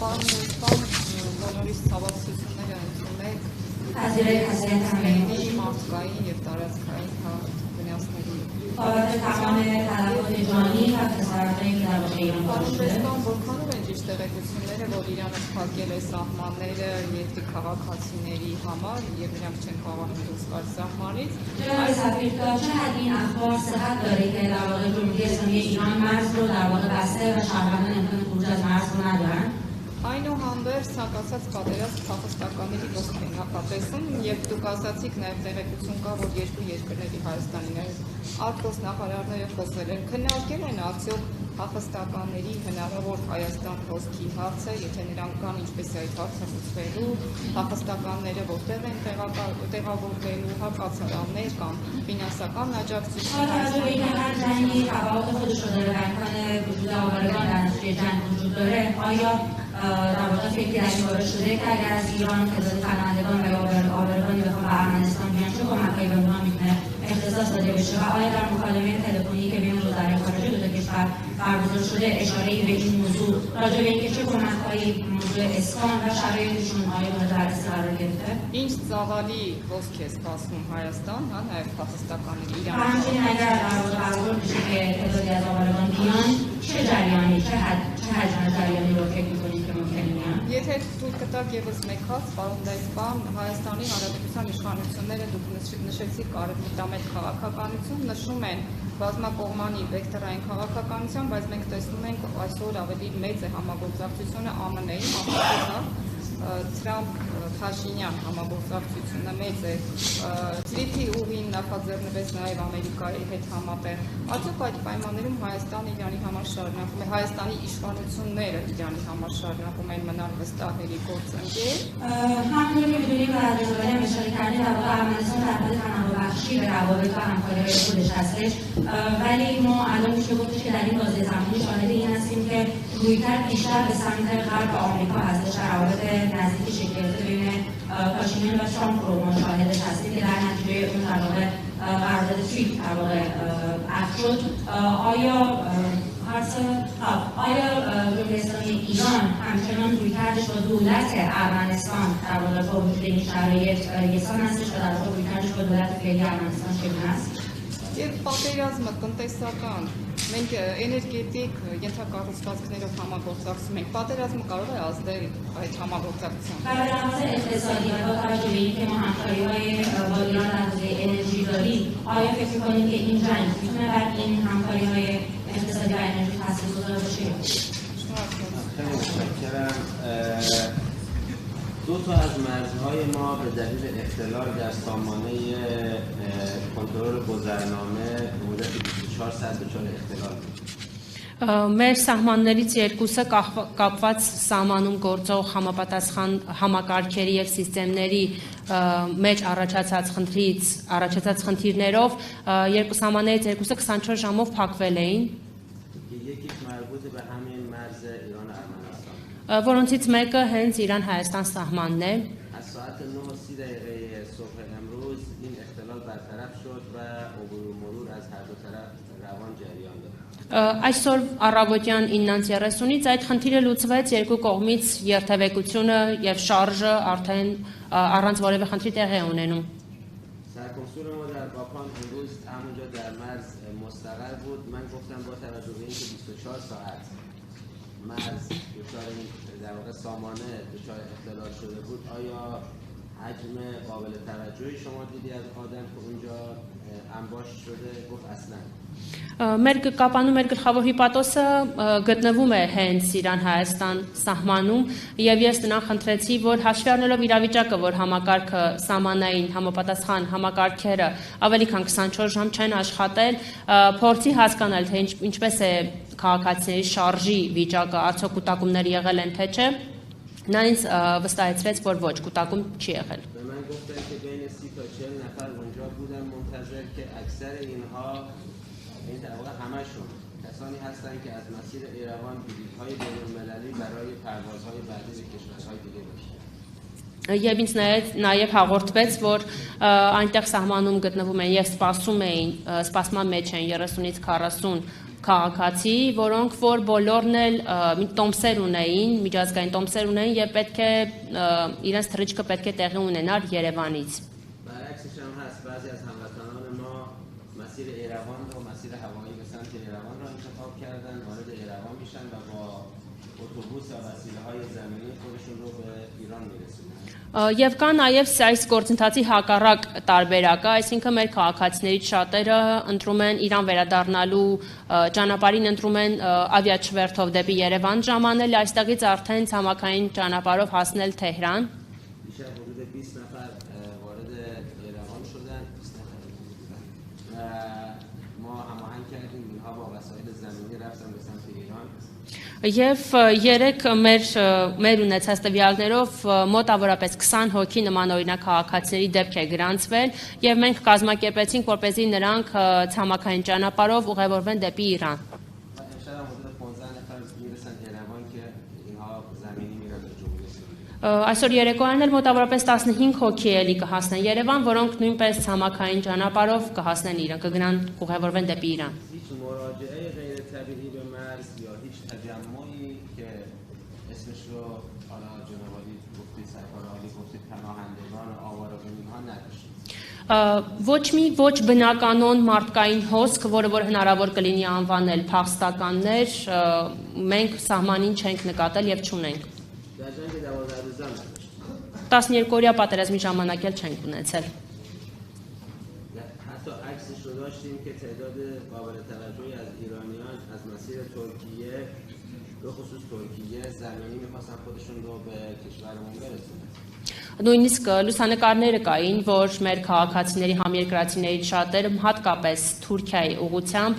Բոլորիս ցավալցությունները ընդունել մարդկային եւ տարածքային վնասների որքանով են ճիշտ տեղեկությունները, որ Իրանը փակել է սահմանները երկրի քաղաքացիների համար եւ նրանք չեն կարող դուրս գալ սահմանից։ Այնուհանդերձ ցանկացած պատերազմ փախստականների ոսկ է նախատեսում եւ դուք ասացիք նաեւ տեղեկություն կա, որ երկու երկրների Հայաստանի արտգործ նախարարները խոսել են, քննարկել են արդյոք փախստականների հնարավոր Հայաստան հոսքի հարցը, եթե նրանք կան, ինչպես է այդ հարցը լուծվելու, փախստականները որտեղ են տեղավորվելու, կացարաններ կամ ֆինանսական работа федеральной шуре, когда Иран, когда Канада, Авраам, Арменистан, Бенчук, Макаевым, اختصاص داده بشه و آیا در مکالمه تلفنی که بین وزرای خارجه دو کشور برگزار شده اشاره‌ای به این موضوع راجع به اینکه چه کمک‌هایی موضوع اسکان و شرایطشون آیا مورد بررسی قرار گرفته؟ Ինչ ծավալի ոսկ է սպասվում Հայաստան, հա, նաև փախստականների Իրան։ همچنین اگر قرار بشه که تعدادی از آوارگان بیان چه جریانی چه حجم جریانی رو فکر می‌کنید که ممکنه بیان؟ Եթե թույլ կտակ եւս մեկ հաց, պարոն Դայսպան, Հայաստանի Հանրապետության իշխանությունները դուք նշեցիք արևմտամետ քաղաքականություն, նշում են բազմակողմանի վեկտորային քաղաքականություն, բայց մենք տեսնում ենք այսօր ավելի մեծ է համագործակցությունը ԱՄՆ-ի, Թրամփ Փաշինյան համագործակցությունը մեծ է, Ծրիփի ուղին նախաձեռնվեց նաև Ամերիկայի հետ համատեղ։ Արդյոք այդ պայմաններում Հայաստանը Իրանի համար շարունակում է, Հայաստանի իշխանությունները Իրանի համար շարունակում են մնալ վստահելի գործընկեր։ همونطور که می‌دونیم و از جمله اشاره کردید در واقع ارمنستان در حال تنوع به روابط و همکاری‌های خودش هستش ولی ما الان میشه گفتش که در این بازه زمانی شاهد این هستیم که رویکرد بیشتر به سمت غرب آمریکا هستش در روابط نزدیکی شکل گرفته بین پاشینیان و ترامپ رو ما شاهدش هستیم که در نتیجه اون در واقع قرارداد تریپ در واقع عقد شد. آیا جمهوری اسلامی ایران همچنان رویکردش با دولت ارمنستان در واقع با وجود این شرایط یکسان هستش و در واقع رویکردش با دولت فعلی ارمنستان چگونه است؟ Եվ պատերազմը տնտեսական, մենք էներգետիկ ենթակառուցվածքներով համագործակցում ենք, պատերազմը կարող է ազդել այդ համագործակցությանը։ برای لحاظ اقتصادی و با توجه به اینکه ما همکاری‌های با ایران در حوزه انرژی داریم، آیا فکر می‌کنید که این جنگ می‌تونه بر این همکاری‌های اقتصادی و انرژی تاثیرگذار باشه؟ خیلی متشکرم. دو تا از مرزهای ما به دلیل اختلال در سامانه کنترل گذرنامه به مدت 24 ساعت دچار اختلال بود. Մեր սահմաններից երկուսը կապված սահմանում գործող համապատասխան համակարգերի եւ սիստեմների մեջ առաջացած խնդիրներով երկու սահմաններից երկուսը 24 ժամով փակվել էին, یکیش مربوط به همین مرز ایران ارمنستان. որոնցից մեկը հենց Իրան-Հայաստան սահմանն է։ از ساعت 9:30 صبح امروز این اختلال برطرف شد و عبور و مرور از هر دو طرف روان جریان داشت. Այսօր առավոտյան 9:30-ից այդ խնդիրը լուծվեց, երկու կողմից երթևեկությունը եւ շարժը արդեն առանց որևէ խնդրի տեղի ունենում։ سرکنسول ما در باکان امروز همونجا در مرز مستقر بود. من گفتم با توجه به اینکه 24 ساعت مرز دچار این در واقع سامانه دچار اختلال شده بود، آیا حجم قابل توجهی شما دیدی از آدم که اونجا انباش شده؟ گفت اصلا. Մեր կապանում մեր գլխավոր հիպատոսը գտնվում է հենց Իրան-Հայաստան սահմանում եւ ես նրան խնդրեցի, որ հաշվի առնելով իրավիճակը, որ համակարգը սահմանային համապատասխան համակարգերը ավելի քան 24 ժամ չեն աշխատել, փորձի հասկանալ, թե ինչպես է քաղաքացիների շարժի վիճակը, արդյոք կուտակումներ եղել են թե չէ, նա ինձ վստահեցրեց, որ ոչ, կուտակում չի եղել։ من گفتن که بین 30 تا 40 نفر اونجا بودن منتظر که اکثر اینها این در واقع همشون کسانی هستند که از مسیر ایروان بلیط‌های بین‌المللی برای پروازهای بعدی به کشورهای دیگه داشتن. Եվ ինձ նաև հաղորդվեց, որ այնտեղ սահմանում գտնվում են եւ սպասման մեջ են 30-ից 40 քաղաքացի, որոնք որ բոլորն էլ տոմսեր ունեին, միջազգային տոմսեր ունեին եւ պետք է իրենց թռիչքը պետք է տեղի ունենար Երևանից։ برعکسش هم هست بعضی از هموطنان ما مسیر ایروان رو مسیر هوایی به سمت ایروان رو انتخاب کردن وارد ایروان میشن و با اتوبوس یا وسیله‌های زمینی خودشون رو به ایران میرسونن Եվ կա նաև այս գործընթացի հակառակ տարբերակը, այսինքն մեր քաղաքացիներից շատերը ընտրում են Իրան վերադառնալու ճանապարհին ընտրում են ավիաչվերթով դեպի Երևան ժամանել, այստեղից արդեն ցամաքային ճանապարհով հասնել Թեհրան։ بیشتر حدود 20 نفر وارد ایروان شدن و ما هماهنگ کردیم اینها با وسایل زمینی رفتن به سمت ایران Եվ երեք մեր ունեցած տվյալներով մոտավորապես 20 հոգի նմանօրինակ քաղաքացիների դեպք է գրանցվել եւ մենք կազմակերպեցինք որպեսզի նրանք ցամաքային ճանապարհով ուղևորվեն դեպի Իրան։ و امشب هم حدود 15 نفر میرسن ایروان که اینها زمینی میرن به جمهوری اسلامی Այսօր երեկոյան էլ մոտավորապես 15 հոգի էլի կհասնեն Երևան, որոնք նույնպես ցամաքային ճանապարհով կհասնեն Իրան, կգնան ուղևորվեն դեպի Իրան։ هیچ مراجعه غیر طبیعی به مرز یا هیچ تجمعی که اسمش رو حالا جناب عالی گفتید سرکار عالی گفتید پناهندگان و آوارگان اینها نداشتیم Ոչ բնականon մարդկային հոսք, որը որ հնարավոր կլինի անվանել փախստականներ, մենք սահմանին չենք նկատել եւ չունենք։ در جنگ 12 روزه هم نداشتیم 12-օրյա պատերազմի ժամանակ էլ չենք ունեցել։ حتی عکسش رو داشتیم که تعداد قابل توجهی از ایرانیان از مسیر ترکیه به خصوص ترکیه زمینی می‌خواستن خودشون رو به کشورمون برسونن Նույնիսկ լուսանկարները կային, որ մեր քաղաքացիների համերկրացիներից շատերը հատկապես Թուրքիայի ուղությամբ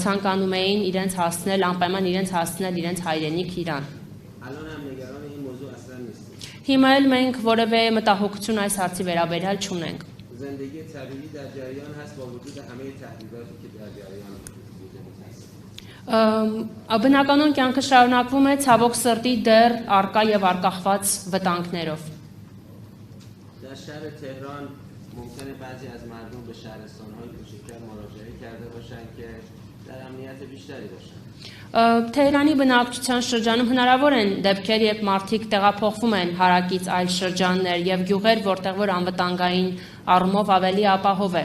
ցանկանում էին իրենց հասցնել անպայման իրենց հայրենիք Իրան։ الان هم نگران این موضوع اصلا نیستیم Հիմա էլ մենք որևէ մտահոգություն այս հարցի վերաբերյալ չունենք։ زندگی طبیعی در جریان هست با وجود همه تهدیداتی که در جریان وجود هست Բնականon կյանքը շարունակվում է ցավոք սրտի դեռ արկա եւ արկախված վտանգներով։ در شهر تهران ممکنه بعضی از مردم به شهرستان‌های کوچکتر مراجعه کرده باشن که در امنیت بیشتری باشن Թեհրանի բնակչության շրջանում հնարավոր են դեպքեր, երբ մարդիկ տեղափոխվում են հարակից այլ շրջաններ եւ գյուղեր, որտեղ որ անվտանգային առումով ավելի ապահով է։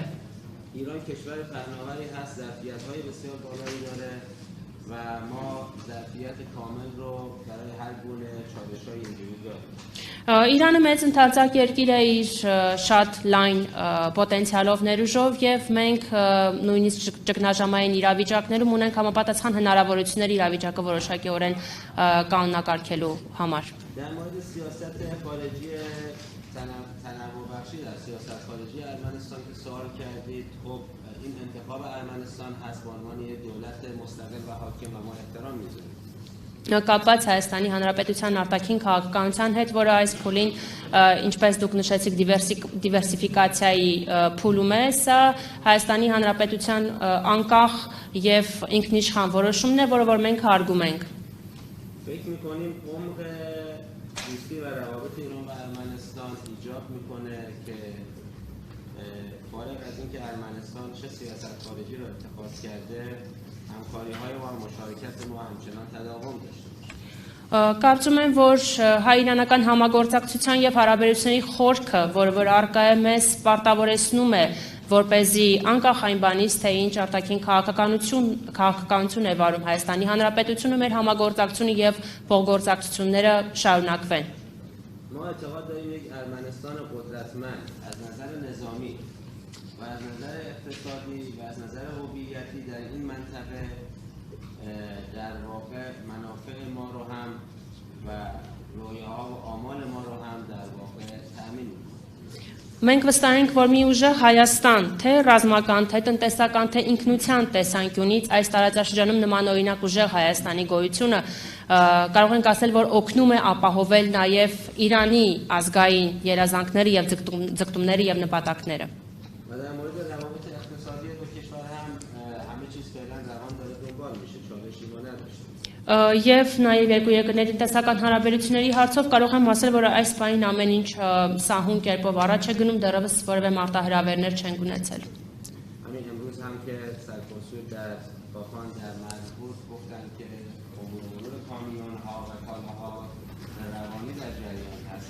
ایران کشور پهناوری هست ظرفیت‌های بسیار بالایی داره و ما ظرفیت کامل رو برای هر گونه چالش‌های اینجوری داریم Իրանը մեծ ընթացակ երկիր է իր շատ լայն պոտենցիալով ներուժով եւ մենք նույնիսկ ճգնաժամային իրավիճակներում ունենք համապատասխան հնարավորություններ իրավիճակը որոշակիորեն կանոնակարգելու համար։ در مورد سیاست خارجی تنوع بخشی در سیاست خارجی ارمنستان که سوال کردید خب این انتخاب ارمنستان هست به عنوان یک دولت مستقل و حاکم و ما احترام می‌ذاریم Կապված Հայաստանի Հանրապետության արտաքին քաղաքականության հետ, որը այս փուլին, ինչպես դուք նշեցիք, դիվերսիֆիկացիայի փուլում է, սա Հայաստանի Հանրապետության անկախ եւ ինքնիշխան որոշումն է, որը որ մենք հարգում ենք։ فکر می‌کنیم عمق دوستی و روابط ایران و ارمنستان ایجاب می‌کنه که فارغ از اینکه ارمنستان چه سیاست خارجی رو اتخاذ کرده همکاری‌های ما و مشارکت ما همچنان تداوم داشته Կարծում եմ, որ հայ-իրանական համագործակցության եւ հարաբերությունների խորքը, որը որ արկա է մեզ պարտավորեցնում է, որպեսզի անկախ այն բանից, թե ինչ արտաքին քաղաքականություն է վարում Հայաստանի Հանրապետությունը, մեր համագործակցությունը եւ փոխգործակցությունները շարունակվեն։ ما اعتقاد داریم یک ارمنستان قدرتمند از نظر نظامی و از نظر اقتصادی و از نظر هویتی در این منطقه در واقع منافع ما رو هم و رویاها و آمال ما رو هم در واقع تأمین می‌کنه. Մենք վստահ ենք, որ մի ուժեղ Հայաստան, թե ռազմական, թե տնտեսական, թե ինքնության տեսանկյունից այս տարածաշրջանում նմանօրինակ ուժեղ Հայաստանի գոյությունը կարող ենք ասել, որ օգնում է ապահովել նաև Իրանի ազգային երազանքները եւ ձգտումները եւ նպատակները։ و در مورد روابط اقتصادی دو کشور هم همه چیز فعلا روان داره دنبال میشه چالشی ما نداشتیم. Եվ նաև երկու երկրների տնտեսական հարաբերությունների հարցով կարող եմ ասել, որ այս բանին ամեն ինչ սահուն կերպով առաջ է գնում, դեռևս որևէ մարտահրավերներ չենք ունեցել։ همین امروز هم که سرکنسول در باپان در مرز بود گفتن که امور کامیون ها و کالاها روانی در جریان هست.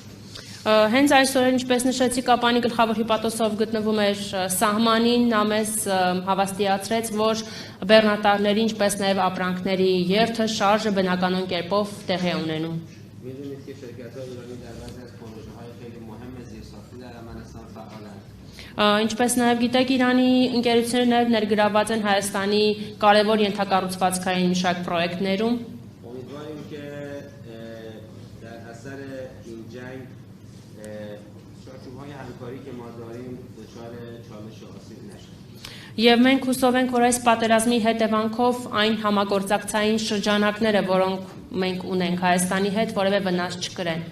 Հենց այսօր ինչպես նշեցի Կապանի գլխավոր հիպատոսով գտնվում էր սահմանին, նա մեզ հավաստիացրեց, որ բեռնատարների, ինչպես նաև ապրանքների երթը, շարժը բնականon կերպով տեղի է ունենում։ میدونید که شرکت‌های ایرانی در بعضی از پروژه‌های خیلی مهم زیرساختی در ارمنستان فعالند. Ինչպես նաև գիտեք, Իրանի ընկերությունները ներգրավված են Հայաստանի կարևոր ենթակառուցվածքային մի շարք պրոյեկտներում։ امیدواریم که در اثر این جنگ چارچوب‌های همکاری که ما داریم دچار چالش و آسیب نشیم. Եվ մենք հուսով ենք, որ այս պատերազմի հետևանքով այն համագործակցային շրջանակները, որոնք մենք ունենք Հայաստանի հետ, որևէ վնաս չկրեն։